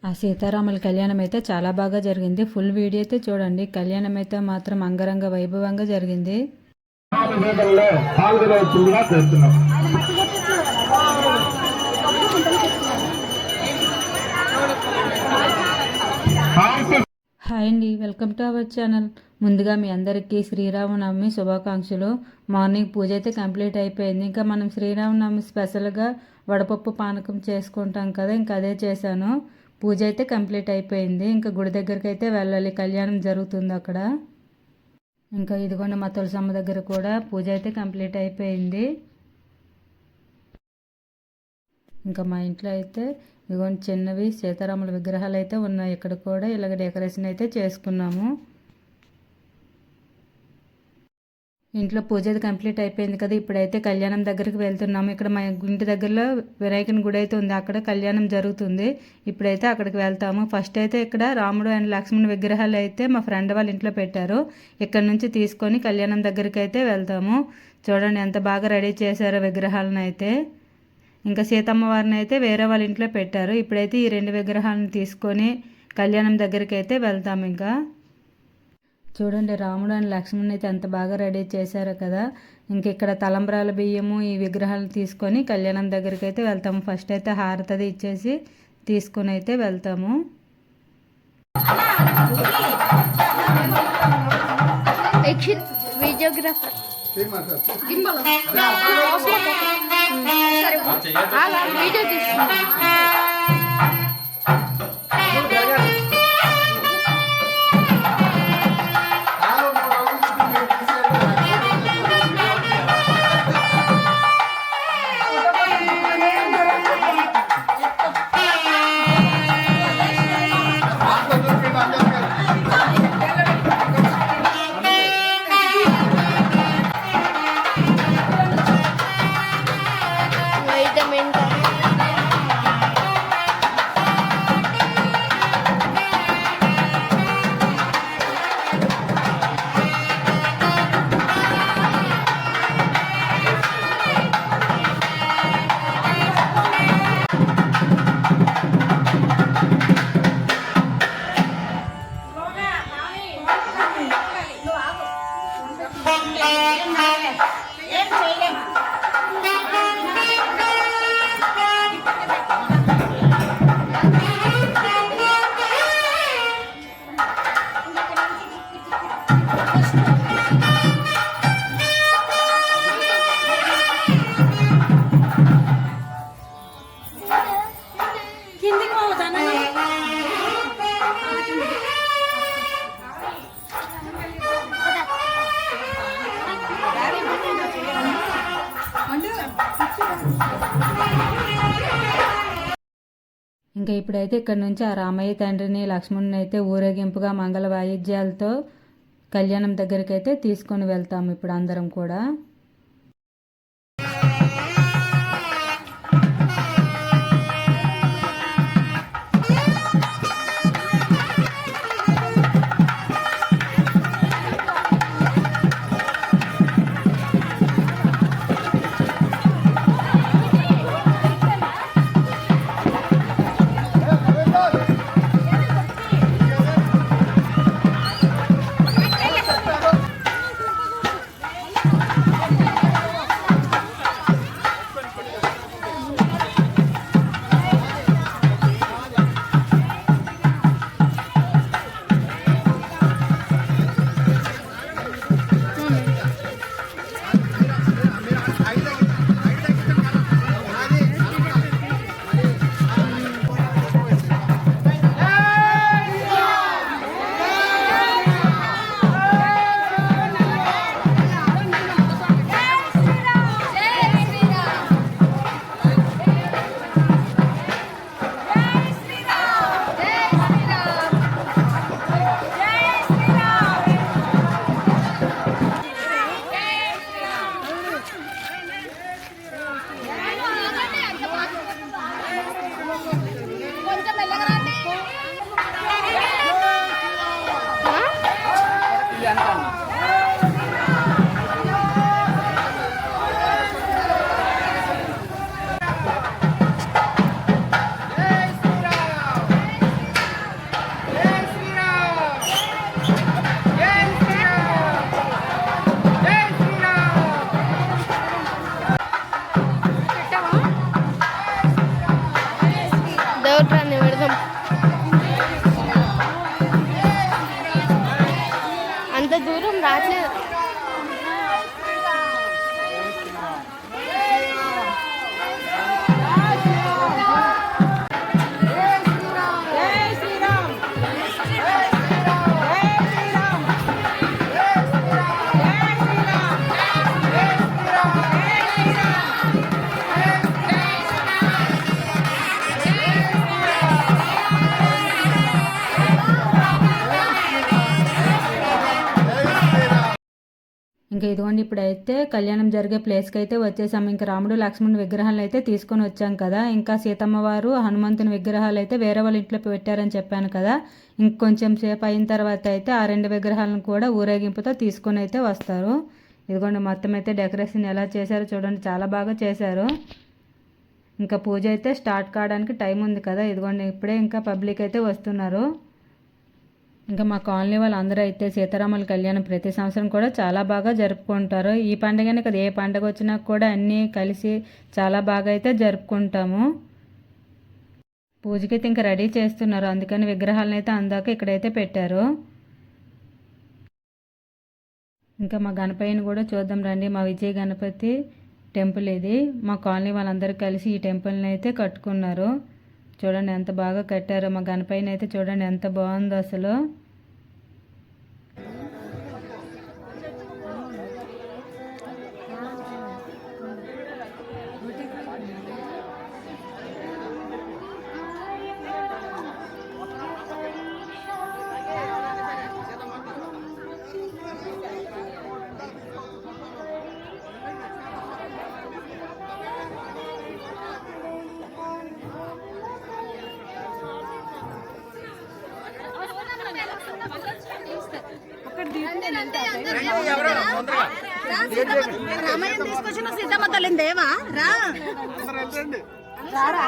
ఆ సీతారాముల కళ్యాణం అయితే చాలా బాగా జరిగింది. ఫుల్ వీడియో అయితే చూడండి. కళ్యాణం అయితే మాత్రం అంగరంగ వైభవంగా జరిగింది. హాయ్ అండి, వెల్కమ్ టు అవర్ ఛానల్. ముందుగా మీ అందరికీ శ్రీరామనవమి శుభాకాంక్షలు. మార్నింగ్ పూజ అయితే కంప్లీట్ అయిపోయింది. ఇంకా మనం శ్రీరామనవమి స్పెషల్గా వడపప్పు పానకం చేసుకుంటాం కదా, ఇంకా అదే చేశాను. పూజ అయితే కంప్లీట్ అయిపోయింది. ఇంకా గుడి దగ్గరికి అయితే వెళ్ళాలి, కళ్యాణం జరుగుతుంది అక్కడ. ఇంకా ఇదిగోండి మా తులసమ్మ దగ్గర కూడా పూజ అయితే కంప్లీట్ అయిపోయింది. ఇంకా మా ఇంట్లో అయితే ఇదిగోండి చిన్నవి సీతారాముల విగ్రహాలు అయితే ఉన్నాయి. ఇక్కడ కూడా ఇలాగ డెకరేషన్ అయితే చేసుకున్నాము. ఇంట్లో పూజ అయితే కంప్లీట్ అయిపోయింది కదా, ఇప్పుడైతే కళ్యాణం దగ్గరికి వెళ్తున్నాము. ఇక్కడ మా ఇంటి దగ్గరలో వినాయకుని గుడి అయితే ఉంది, అక్కడ కళ్యాణం జరుగుతుంది. ఇప్పుడైతే అక్కడికి వెళ్తాము. ఫస్ట్ అయితే ఇక్కడ రాముడు అండ్ లక్ష్మణ్ విగ్రహాలు అయితే మా ఫ్రెండ్ వాళ్ళ ఇంట్లో పెట్టారు. ఇక్కడ నుంచి తీసుకొని కళ్యాణం దగ్గరికి అయితే వెళ్తాము. చూడండి ఎంత బాగా రెడీ చేశారో విగ్రహాలను అయితే. ఇంకా సీతమ్మ వారిని అయితే వేరే వాళ్ళ ఇంట్లో పెట్టారు. ఇప్పుడైతే ఈ రెండు విగ్రహాలను తీసుకొని కళ్యాణం దగ్గరికి అయితే వెళ్తాము. ఇంకా చూడండి రాముడు అండ్ లక్ష్మణ్ అయితే ఎంత బాగా రెడీ చేశారో కదా. ఇంక ఇక్కడ తలంబ్రాల బియ్యము ఈ విగ్రహాలను తీసుకొని కళ్యాణం దగ్గరికి అయితే వెళ్తాము. ఫస్ట్ అయితే హారతది ఇచ్చేసి తీసుకొని అయితే వెళ్తాము. వీడియోగ్రాఫర్ వీడియో తీసుకున్నా. ఇంకా ఇప్పుడైతే ఇక్కడ నుంచి ఆ రామయ్య తండ్రిని లక్ష్మణుని అయితే ఊరేగింపుగా మంగళ వాయిద్యాలతో కళ్యాణం దగ్గరికి అయితే తీసుకొని వెళ్తాము ఇప్పుడు అందరం కూడా. అంత దూరం రావట్లేదు. ఇంకా ఇదిగోండి ఇప్పుడైతే కళ్యాణం జరిగే ప్లేస్కి అయితే వచ్చేసాము. ఇంకా రాముడు లక్ష్మణుడు విగ్రహాలు అయితే తీసుకొని వచ్చాం కదా. ఇంకా సీతమ్మ వారు హనుమంతుని విగ్రహాలు అయితే వేరే వాళ్ళ ఇంట్లో పెట్టారని చెప్పాను కదా. ఇంకొంచెం సేపు అయిన తర్వాత అయితే ఆ 2 విగ్రహాలను కూడా ఊరేగింపుతో తీసుకొని అయితే వస్తారు. ఇదిగోండి మొత్తం అయితే డెకరేషన్ ఎలా చేశారో చూడండి, చాలా బాగా చేశారు. ఇంకా పూజ అయితే స్టార్ట్ కావడానికి టైం ఉంది కదా. ఇదిగోండి ఇప్పుడే ఇంకా పబ్లిక్ అయితే వస్తున్నారు. ఇంకా మా కాలనీ వాళ్ళందరూ అయితే సీతారాముల కళ్యాణం ప్రతి సంవత్సరం కూడా చాలా బాగా జరుపుకుంటారు. ఈ పండుగనే కదా, ఏ పండుగ వచ్చినా కూడా అన్నీ కలిసి చాలా బాగా అయితే జరుపుకుంటాము. పూజకైతే ఇంకా రెడీ చేస్తున్నారు, అందుకని విగ్రహాలను అయితే అందాక ఇక్కడైతే పెట్టారు. ఇంకా మా గణపతిని కూడా చూద్దాం రండి. మా విజయ గణపతి టెంపుల్ ఇది. మా కాలనీ వాళ్ళందరూ కలిసి ఈ టెంపుల్ని అయితే కట్టుకున్నారు. చూడండి ఎంత బాగా కట్టారో. మా గణపతిని అయితే చూడండి ఎంత బాగుందో అసలు. రామాయణం తీసుకొచ్చిన సీతమ్మ తల్లిని దేవా రా రారా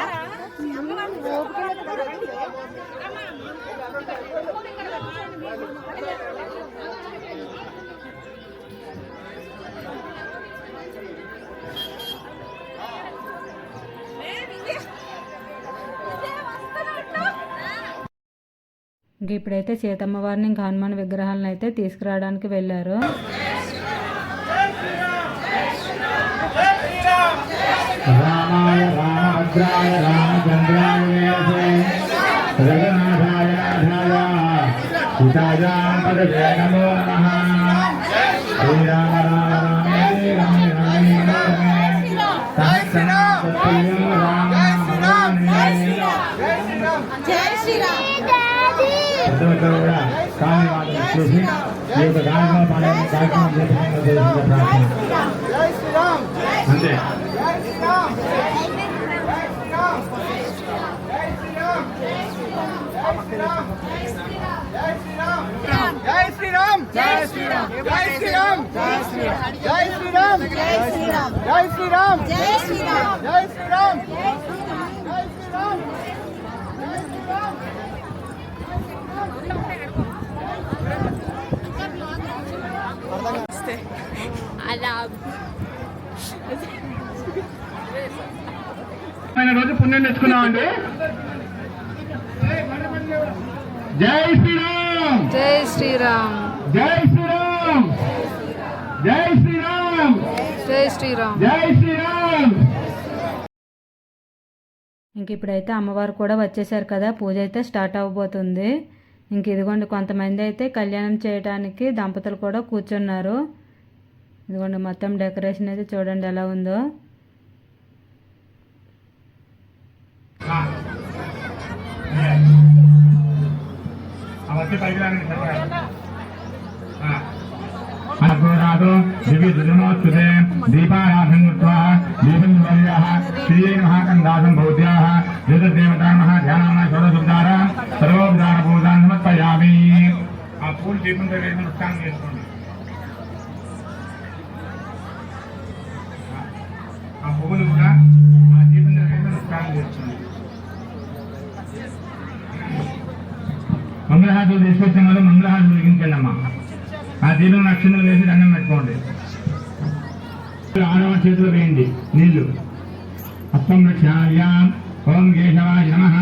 ఇంక ఇప్పుడైతే సీతమ్మ వారిని ఇంకా హనుమాన్ విగ్రహాలను అయితే తీసుకురావడానికి వెళ్ళారు. రామాయ రామభద్రాయ రామచంద్రాయ జగన్నాథాయ నాథాయ సీతాయాం పదవే నమో నమః. శ్రీరామ రామ రామే రామే రామే రామే సహస్రనామ సత్యం రామ జై శ్రీరామ్. ప్రతి ఒక్కరు కూడా కాని వాటిని చూసి ఈ యొక్క కార్యక్రమం ప్రారంభం అంతే. జై శ్రీరామ్ జై శ్రీరామ్ జై శ్రీరామ్ జై శ్రీరామ్ జై శ్రీరామ్ జై శ్రీరామ్ జై శ్రీరామ్ జై శ్రీరామ్ జై శ్రీరామ్ జై శ్రీరామ్ అలా రోజు పుణ్యం తెచ్చుకున్నామండి. జై శ్రీరామ్ జై శ్రీరామ్ జై శ్రీరామ్ జై శ్రీరామ్ జై శ్రీరామ్ జై శ్రీరామ్. ఇంక ఇప్పుడైతే అమ్మవారు కూడా వచ్చేసారు కదా, పూజ అయితే స్టార్ట్ అవ్వబోతుంది. ఇంక ఇదిగోండి కొంతమంది అయితే కళ్యాణం చేయడానికి దంపతులు కూడా కూర్చున్నారు. ఇదిగోండి మొత్తం డెకరేషన్ అయితే చూడండి ఎలా ఉందో. దీపారాధనృత్వా దీపం శ్రీ మహాకందాసం భౌత్యాః జ్యోతిర్దేవతా మహాధ్యానాన షోడశోపచార సర్వోపచార పూజాన్ సమర్పయామి. ఆ పూలు దీపంతో వేసి నమస్కారం చేసుకోండి. ఆ పువ్వులు కూడా ఆ దీపంతో వేసి నమస్కారం చేసుకోండి. మంగళహారతులు తీసుకొచ్చిన వాళ్ళు మంగళహారతులు వెలిగించండి అమ్మా. ఆ దీపం నక్షత్రం వేసి దండం పెట్టుకోండి. ఆడవ చేతులు వేయండి నీళ్లు. అస్తం రక్షాయాం. ఓం కేశవాయ నమః.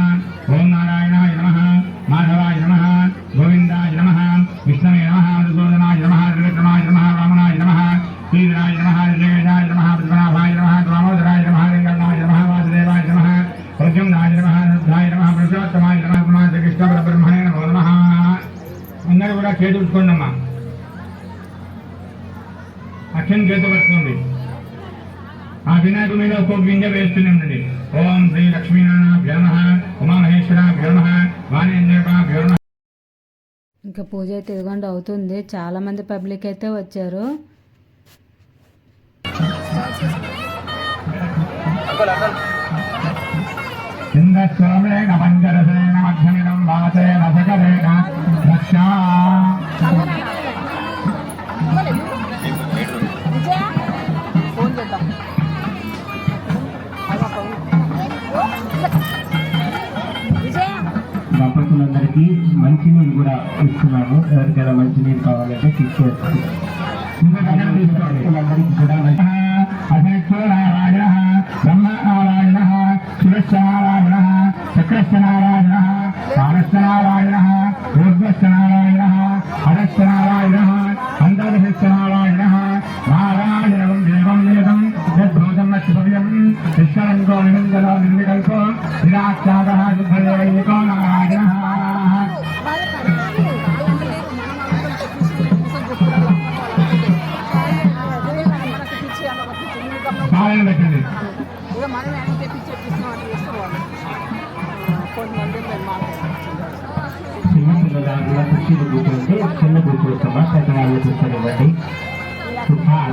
ఓం నారాయణ చేతుకోండి అమ్మా. అక్షం చేతు పట్టుకోండి. ఆ వినాయకుడి మీద ఒక్కొక్క గింజ వేస్తూనే ఉండండి. ఓం శ్రీ లక్ష్మీనారాయణ నమః, ఉమామహేశ్వరాభ్యో నమః, వాణేంద్రాభ్యో నమః. ఇంకా పూజ అయితే ఇదిగోండి అవుతుంది. చాలామంది పబ్లిక్ అయితే వచ్చారు. ఇంద్రస్వామేణ పంచరసేన మధ్యమిదం వాసేన సకరేణ రక్షా. దంపతులందరికీ మంచినీరు కూడా ఇస్తున్నాము. ఎవరికైనా మంచినీరు కావాలంటే తీసుకోవచ్చు. దంపతులందరికీ కూడా అధేశ్వరారాయణ బ్రహ్మనారాయణ శివశ్చనారాయణ చక్రశ్చనారాయణ పారశ్చనారాయణ ఊర్ధ్వశ్చనారాయణ అధశ్చనారాయణ అంతర్ధశ్చనారాయణ నారాయణం దేవం వేదం యద్భూతం నక్షభవ్యం విశ్వరంగో నిరంజలో నిర్వికల్పో నిరాఖ్యాతః శుద్ధదేవైకో నారాయణ. సాయం పెట్టండి. చిన్నపిల్లల దాంట్లో కుర్చీలు కూర్చుంటే చిన్న కూర్చోవచ్చమ్మా, పెద్దవాళ్ళు కూర్చోనివ్వండి.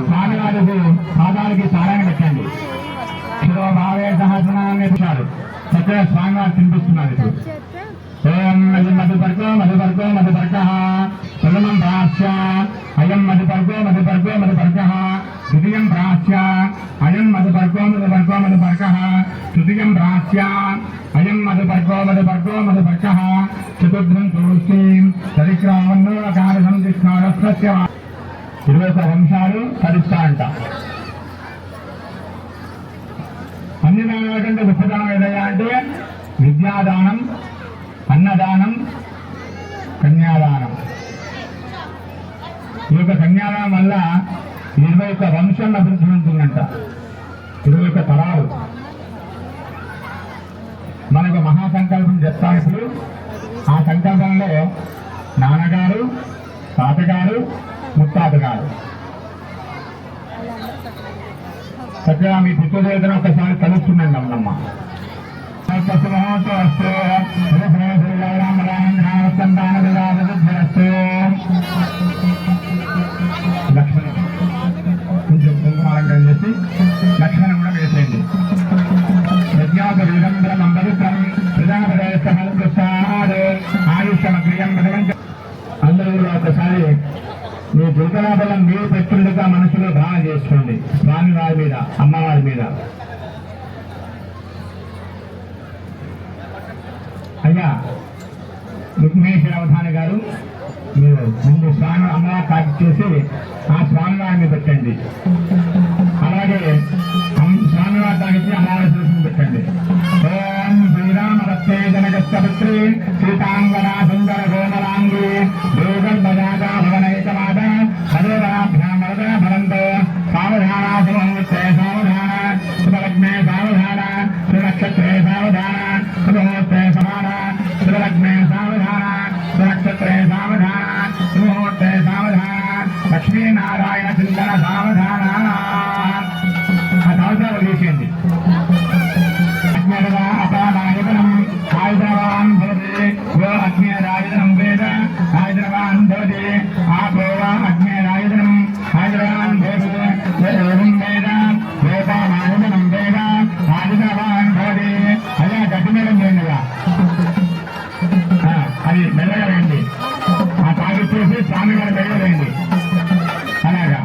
స్వామివారికి పాదాలకి సారాన్ని పెట్టండి. శిరోభావే సహస్రనాన్ని పెట్టారు. చక్కగా స్వామివారు తినిపిస్తున్నారు. ఇప్పుడు ఓం మధుపర్గో మధుపర్గో మధుపర్గ ప్రథమం ప్రాచ్య అయం మధుపర్గో మధుపర్గో మధుపర్గ ద్వితీయం ప్రాచ్య అయం మధుపర్గో మధుపర్గో మధుపర్గ తృతీయం ప్రాచ్య అయం మధుపర్గో మధుపర్గో మధుపర్గ చతుర్థం తులసీం చరిత్రావన్నో కారసం కృష్ణారస్య 21 వంశాలు తరిస్తారంట. అన్ని దానాల కంటే గొప్పదానం ఏదయ్యా అంటే విద్యాదానం, అన్నదానం, కన్యాదానం. ఈ యొక్క కన్యాదానం వల్ల 21 వంశం అభివృద్ధి ఉంటుందంట. 21 తరాలు. మనకు మహాసంకల్పం చేస్తాం. ఇప్పుడు ఆ సంకల్పంలో నాన్నగారు, తాతగారు, ముత్తాతగారు చక్కగా మీ పితృదేవతను ఒకసారి కలుస్తుందండి అమ్మమ్మ. లక్ష్మణ కొంచెం కుంకుమాలంకరణ చేసి లక్ష్మణ కూడా వేసేయండి. అందరూ కూడా ఒకసారి మీ దుర్గలాబలం మీరు పెట్టుగా మనసులో భావన చేసుకోండి. స్వామి వారి మీద, అమ్మవారి మీద. అయ్యా విఘ్నేశ్వర అవధాని గారు, మీరు ముందు స్వామి అమ్మవారి కాకి చేసి ఆ స్వామివారి మీద పెట్టండి. అలాగే స్వామివారి తాగిచ్చి అమ్మవారి చూసి పెట్టండి. ఓం శ్రీరామ రత్తే జనగస్తపుత్రి సీతాంగనా సుందర గోమలాంగి దేవల్బజాగా భవనైకమాద హరేరాభ్యామరద భరంతో సావధాన శుభముహూర్తే సావధాన శుభలగ్నే సావధాన శుభనక్షత్రే సావధాన శుభముహూర్తే సమాన శుభలగ్నే సావధాన శుభనక్షత్రే సావధాన శుభముహూర్తే సావధాన లక్ష్మీనారాయణ చింతన సావధాన. ఆ సంవత్సరాలు తీసేయండి. అపానాయకనం ఆయుధవాన్ భవతి గో అగ్నేరాయుధనం వేద ఆయుధవాన్ భవతి ఆపోవా అగ్నేరాయుధనం ఆయుధవాన్ భవతి ఓం వేద వేదానాయుధనం వేద ఆయుధవాన్ భవతి. అలా గట్టి మీద చేయండిగా, అది మెల్లగా వేయండి. ఆ తాగిచ్చేసి స్వామి గారి మెల్ల వేయండి. అలాగా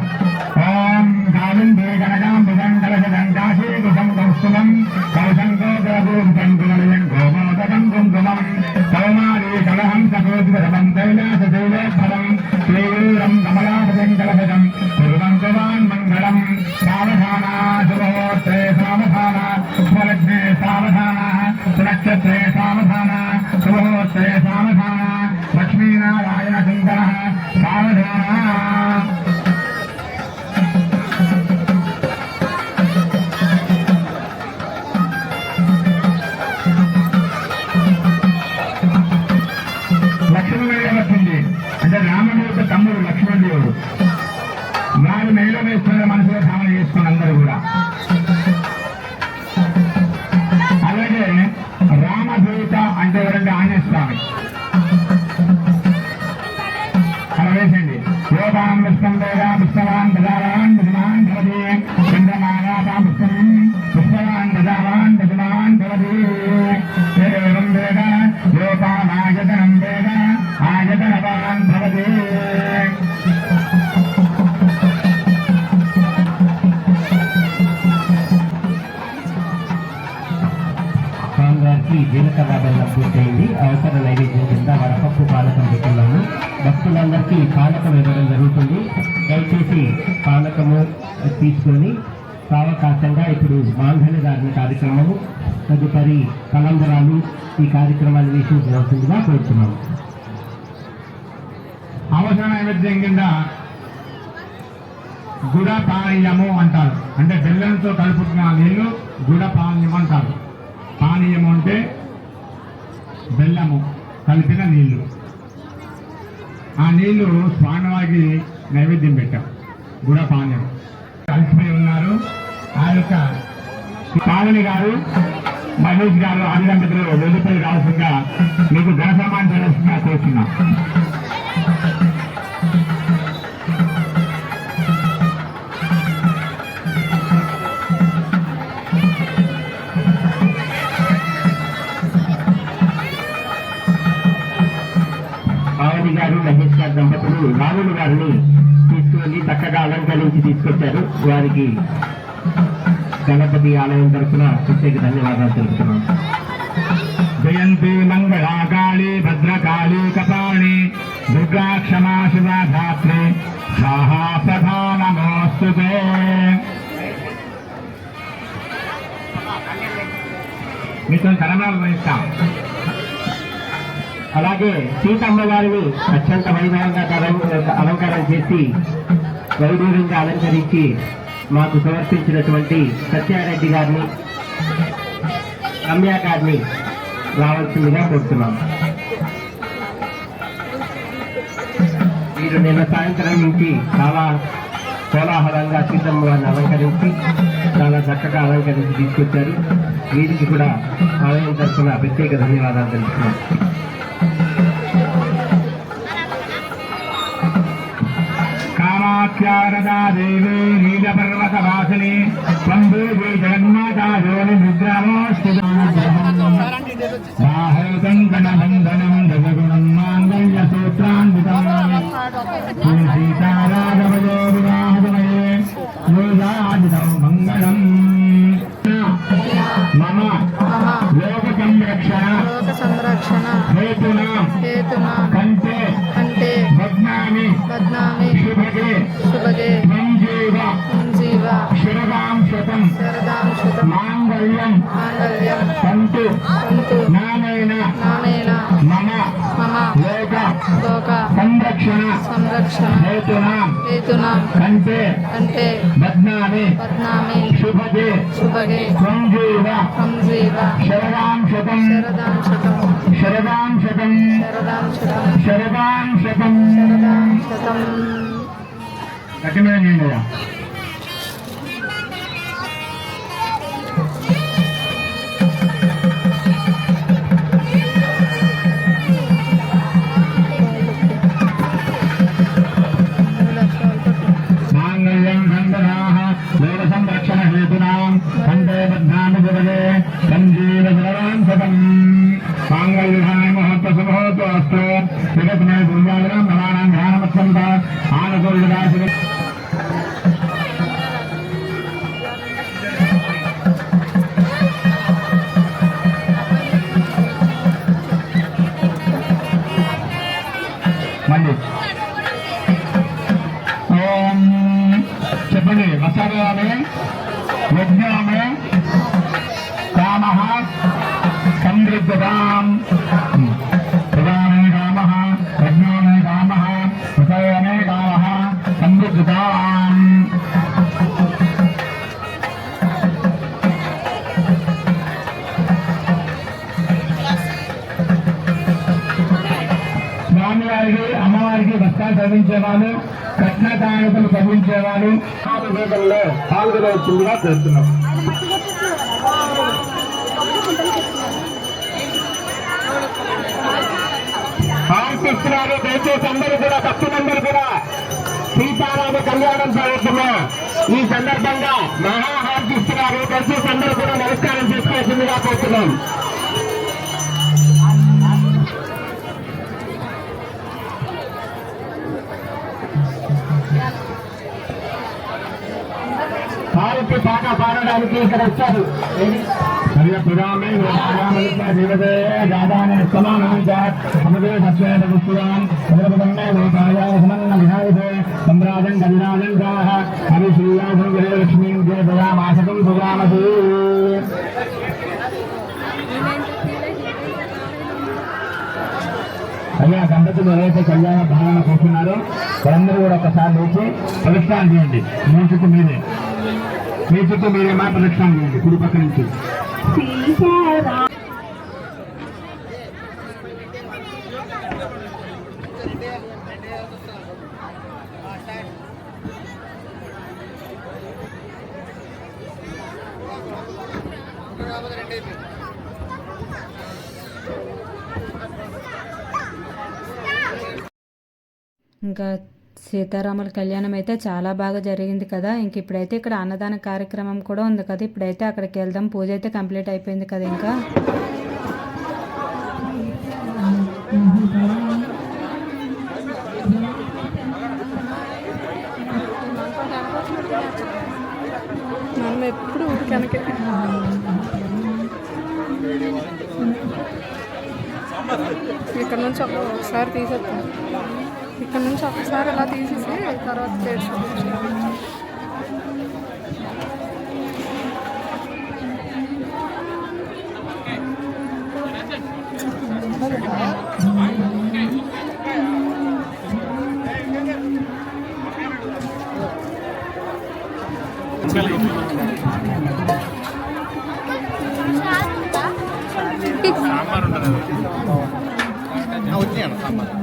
ఓం కాళిందే కనకాం భుజం కలశం కాశీ కుశం కౌస్తుమం కలశంకో గోభూతం కుమలయం గోమోదకం కుంకుమం కౌమారీ కలహం సకోద్గతం కైలాస శైలేఫలం శ్రీయూరం కమలాపతిం కలశం పూర్వం కుమాన్ మంగళం. సావధాన శుభహోత్రే సావధాన స్వలగ్నే సావధాన సునక్షత్రే సావధాన శుభహోత్రే సావధాన లక్ష్మీనారాయణ చింతన సావధాన. లక్ష్మీ వచ్చింది అంటే రామ తీసుకోండి అందరూ కూడా. అలాగే రామదూత అంటే ఎవరంటే ఆంజనేయ స్వామి. అలా వేసండి. యోగాం విష్ణం వేగా విష్ణవాన్ ప్రజావాన్ భజమాన్ భవతి చంద్రమాగాతాం విష్ణం విష్ణవాన్ ప్రజావాన్ భజమాన్ భవతి ఏవం వేద యోగానాయతనం వేద ఆయతనవాన్ భవతి. స్వామివారికి జీలకర్ర బెల్లం పూర్తయింది. అవసర నైవేద్యం కింద వరపప్పు పానకం పెట్టున్నాము. భక్తులందరికీ పానకం ఇవ్వడం జరుగుతుంది. దయచేసి పానకము తీసుకొని సావకాశంగా ఇప్పుడు మాంగళ్య ధారణ కార్యక్రమము, తదుపరి కలంబరాలు ఈ కార్యక్రమాన్ని వీక్షించవలసిందిగా కోరుతున్నాము. అవసర నైవేద్యం కింద గుడపానీయము అంటారు. అంటే బెల్లంతో కలుపుకున్న నీళ్లు గుడపానీయం అంటారు. పానీయము అంటే బెల్లము కలిపిన నీళ్లు. ఆ నీళ్లు స్వామివారికి నైవేద్యం పెట్టాం. గుడపానీయం కలిసిపోయి ఉన్నారు. ఆ యొక్క పాలని గారు, మహేష్ గారు, ఆదిదంపతులు వెల్లుపల్లి రావాల్సిందిగా మీకు ఘన సన్మానం చేయాల్సిందిగా కోరుతున్నాం. పావని గారు, మహేష్ గారు దంపతులు రాములు గారిని తీసుకుని చక్కగా అలంకరించి తీసుకొచ్చారు. వారికి గణపతి ఆలయం తరఫున ప్రత్యేక ధన్యవాదాలు తెలుపుతున్నాం. జయంతి మంగళాకాళీ భద్రకాళీ కపాళి దుర్గా క్షమా శివా ధాత్రి స్వాహా సదా నమోస్తుతే. మీతో కరణాలు వహిస్తాం. అలాగే సీతమ్మ గారిని అత్యంత వైభవంగా అలంకారం చేసి వైభవంగా అలంకరించి మాకు సమర్పించినటువంటి సత్యారెడ్డి గారిని, రమ్య గారిని రావాల్సిందిగా కోరుతున్నాం. వీరు నిన్న సాయంత్రం నుంచి చాలా కోలాహలంగా సీతమ్మ వారిని అలంకరించి చాలా చక్కగా అలంకరించి తీసుకొచ్చారు. వీరికి కూడా ఆలయం తరఫున ప్రత్యేక ధన్యవాదాలు తెలుపుతున్నాం. కామాఖ్యారదా దేవీ నీలపర్వత వాసిని త్వందేవీ జగన్మాతా యోని నిద్రామోస్థితం గణబంధనం జగగుణం మాంగళ్య సూత్రాన్వితం సీతారాఘవయో వివాహమయే యోగాదితం మంగళం. మమ లోక సంరక్షణ హేతునా కంటే బధ్నామి శుభగే సంజీవ శరదాం శతం మాంగళ్యం సంతు నానేన మమ లోక సంరక్షణ హేతునా కంటే బధ్నామి శుభగే సంజీవ శరదాం శతం కఠినమైన ఏంటయ్యా? మాంగళ్యం బంధనాః లోక సంరక్షణ హేతునాం కంటే బధ్నామి శుభగే సంజీవ శరదాం శతం మాంగళ్యాయ మహత్వ శుభోతు అస్తు జగత్మే గురువాదనం నవానాం ధ్యానమత్సంత ఆనకూల్యదాశ. మళ్ళీ ఓం చెప్పండి. వసరామే యజ్ఞామే కామః సమృద్ధతాం ప్రధానే కామః యజ్ఞామే కామః వసరామే కామః సమృద్ధతాం. స్వామి స్వామివారికి అమ్మవారికి వస్త్రాలు ధరించేవాళ్ళు, కట్న కానుకలు పంపించేవాళ్ళు వేదంలో పాల్గొనవచ్చుగా చేస్తున్నాం. హారతిస్తున్నారు. దయచేసి అందరూ కూడా భక్తులందరూ కూడా సీతారామ కళ్యాణం జరుగుతున్నాం. ఈ సందర్భంగా మహాహారతిస్తున్నారు. దయచేసి అందరూ కూడా నమస్కారం చేసుకోవాల్సిందిగా కోరుతున్నాం. హారతి పాట పాడడానికి ఇక్కడ వచ్చారు. सम्राजन गजराजन हरि श्रीलक्ष्मी मासकम सुजामती. అయ్యా దంపతులు ఎవరైతే కళ్యాణ భావన కూర్చున్నారో వారందరూ కూడా ఒకసారి లేచి ప్రదక్షిణాలు చేయండి. మీ చుట్టూ మీరే మా ప్రదక్షిణాలు చేయండి కుడి పక్క నుంచి. ఇంకా సీతారాముల కళ్యాణం అయితే చాలా బాగా జరిగింది కదా. ఇంక ఇప్పుడైతే ఇక్కడ అన్నదాన కార్యక్రమం కూడా ఉంది కదా. ఇప్పుడైతే అక్కడికి వెళ్దాం. పూజ అయితే కంప్లీట్ అయిపోయింది కదా. ఇంకా మనం ఎప్పుడు ఊరికనకే ఇక్కడ నుంచి ఒకసారి తీసేస్తాం. ఇక్కడ నుంచి ఒకసారి అలా తీసేసి తర్వాత చేస్తాం. సాంబార్ ఉంటుంది వచ్చినాను సాంబార్.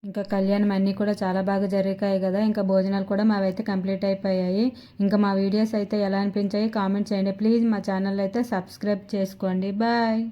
ఇంకా కళ్యాణం అన్నీ కూడా చాలా బాగా జరిగాయి కదా. ఇంకా భోజనాలు కూడా మావైతే కంప్లీట్ అయిపోయాయి. ఇంకా మా వీడియోస్ అయితే ఎలా అనిపించాయి కామెంట్ చేయండి. ప్లీజ్ మా ఛానల్ అయితే సబ్స్క్రైబ్ చేసుకోండి. బాయ్.